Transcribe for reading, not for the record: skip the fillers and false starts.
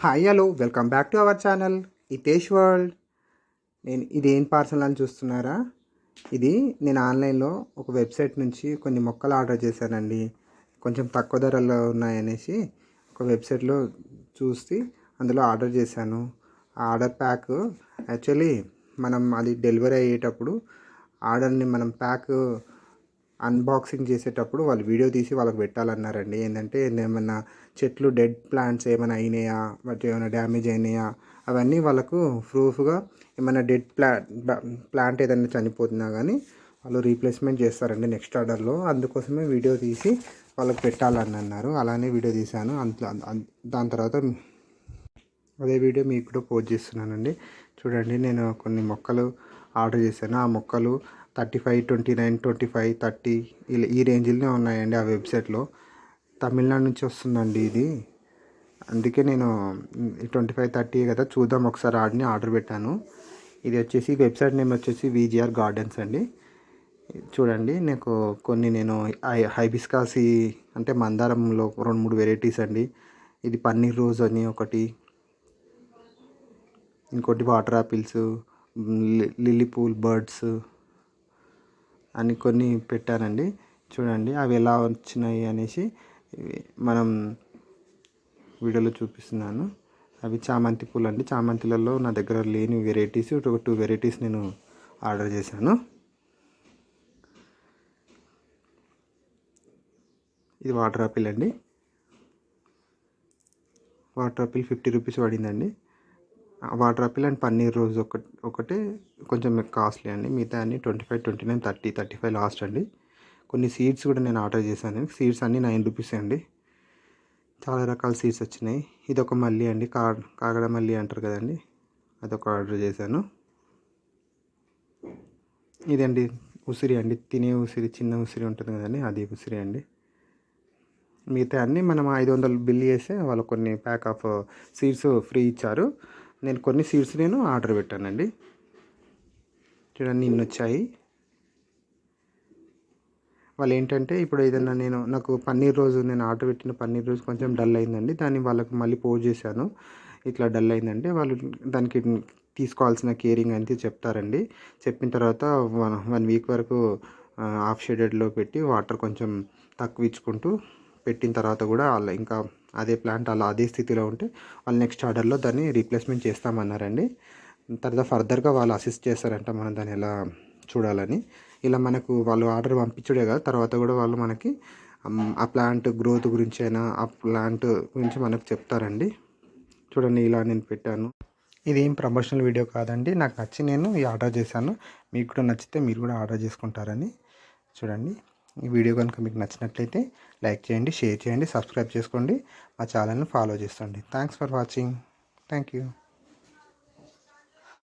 Hi hello welcome back to our channel Hitesh world. నేను ఇదేం parcel అని చూస్తున్నారా? ఇది నేను ఆన్లైన్లో ఒక వెబ్సైట్ నుంచి కొన్ని మొక్కలు ఆర్డర్ చేశానండి. కొంచెం తక్కువ ధరలో ఉన్నాయనేసి ఒక వెబ్సైట్లో చూసి అందులో ఆర్డర్ చేశాను. ఆ ఆర్డర్ ప్యాక్ యాక్చువల్లీ మనం అది డెలివరీ అయ్యేటప్పుడు ఆర్డర్ని మనం ప్యాక్ అన్బాక్సింగ్ చేసేటప్పుడు వాళ్ళు వీడియో తీసి వాళ్ళకి పెట్టాలన్నారండి. ఏంటంటే ఏమన్నా చెట్లు డెడ్ ప్లాంట్స్ ఏమైనా అయినాయా, వాటి ఏమైనా డ్యామేజ్ అయినాయా, అవన్నీ వాళ్ళకు ప్రూఫ్గా ఏమైనా డెడ్ ప్లాంట్ ఏదైనా చనిపోతున్నా కానీ వాళ్ళు రీప్లేస్మెంట్ చేస్తారండి నెక్స్ట్ ఆర్డర్లో. అందుకోసమే వీడియో తీసి వాళ్ళకి పెట్టాలని అన్నారు. అలానే వీడియో తీశాను. దాని తర్వాత అదే వీడియో మీకు కూడా పోస్ట్ చేస్తున్నానండి. చూడండి, నేను కొన్ని మొక్కలు ఆర్డర్ చేశాను. ఆ మొక్కలు 35, 29, 25, 30 ఈ రేంజ్లోనే ఉన్నాయండి ఆ వెబ్సైట్లో. తమిళనాడు నుంచి వస్తుందండి ఇది. అందుకే నేను 25, 30 కదా చూద్దాం ఒకసారి ఆర్డర్ పెట్టాను. ఇది వచ్చేసి వెబ్సైట్ నేమ్ వచ్చేసి విజిఆర్ గార్డెన్స్ అండి. చూడండి, నేను హైబిస్కాసి అంటే మందారంలో 2-3 వెరైటీస్ అండి. ఇది పన్నీర్ రోజ్ అని ఒకటి, ఇంకోటి water apples, lily pool birds అని కొన్ని పెట్టానండి. చూడండి అవి ఎలా వచ్చినాయి అనేసి మనం వీడియోలో చూపిస్తున్నాను. అవి చామంతి పూలు అండి. చామంతిలలో నా దగ్గర లేని వెరైటీస్ ఒక 2 వెరైటీస్ నేను ఆర్డర్ చేశాను. ఇది వాటర్ యాపిల్ అండి. వాటర్ యాపిల్ 50 రూపీస్ పడిందండి. Water Apple and paneer rose ఒకటే కొంచెం కాస్ట్లీ అండి. మిగతా అన్ని 25, 29, 30, 35 లాస్ట్ అండి. కొన్ని సీడ్స్ కూడా నేను ఆర్డర్ చేశాను. సీడ్స్ అన్నీ 9 రూపీస్ అండి. చాలా రకాల సీడ్స్ వచ్చినాయి. ఇది ఒక మల్లి అండి, కాగడ మల్లి అంటారు కదండి, అదొక ఆర్డర్ చేశాను. ఇదండి ఉసిరి అండి, తినే ఉసిరి, చిన్న ఉసిరి ఉంటుంది కదండి, అది ఉసిరి అండి. మిగతా అన్నీ మనం 500 బిల్ చేస్తే వాళ్ళు కొన్ని ప్యాక్ ఆఫ్ సీడ్స్ ఫ్రీ ఇచ్చారు. నేను కొన్ని సీడ్స్ ఆర్డర్ పెట్టానండి. చూడండి ఇన్ని వచ్చాయి. వాళ్ళు ఏంటంటే ఇప్పుడు ఏదైనా నాకు పన్నీర్ రోజు నేను ఆర్డర్ పెట్టిన పన్నీర్ రోజు కొంచెం డల్ అయిందండి. దాన్ని వాళ్ళకి మళ్ళీ పోస్ట్ చేశాను. ఇట్లా డల్ అయిందంటే వాళ్ళు దానికి తీసుకోవాల్సిన కేరింగ్ అంతే చెప్తారండి. చెప్పిన తర్వాత 1 వీక్ వరకు ఆఫ్ షేడెడ్లో పెట్టి వాటర్ కొంచెం తక్కువ ఇచ్చుకుంటూ పెట్టిన తర్వాత కూడా వాళ్ళు ఇంకా అదే ప్లాంట్ అదే స్థితిలో ఉంటే వాళ్ళు నెక్స్ట్ ఆర్డర్లో దాన్ని రీప్లేస్మెంట్ చేస్తామన్నారండి. తర్వాత ఫర్దర్గా వాళ్ళు అసిస్ట్ చేస్తారంట మనం దాన్ని ఎలా చూడాలని. ఇలా మనకు వాళ్ళు ఆర్డర్ పంపించుడే కదా, తర్వాత కూడా వాళ్ళు మనకి ఆ ప్లాంట్ గ్రోత్ గురించి అయినా ఆ ప్లాంట్ గురించి మనకు చెప్తారండి. చూడండి ఇలా నేను పెట్టాను. ఇదేం ప్రమోషనల్ వీడియో కాదండి, నాకు నచ్చి నేను ఈ ఆర్డర్ చేశాను. మీకు కూడా నచ్చితే మీరు కూడా ఆర్డర్ చేసుకుంటారని. చూడండి, ఈ వీడియో కనుక మీకు నచ్చినట్లయితే లైక్ చేయండి, షేర్ చేయండి, సబ్స్క్రైబ్ చేసుకోండి, మా ఛానల్ని ఫాలో చేయండి. Thanks for watching. Thank you.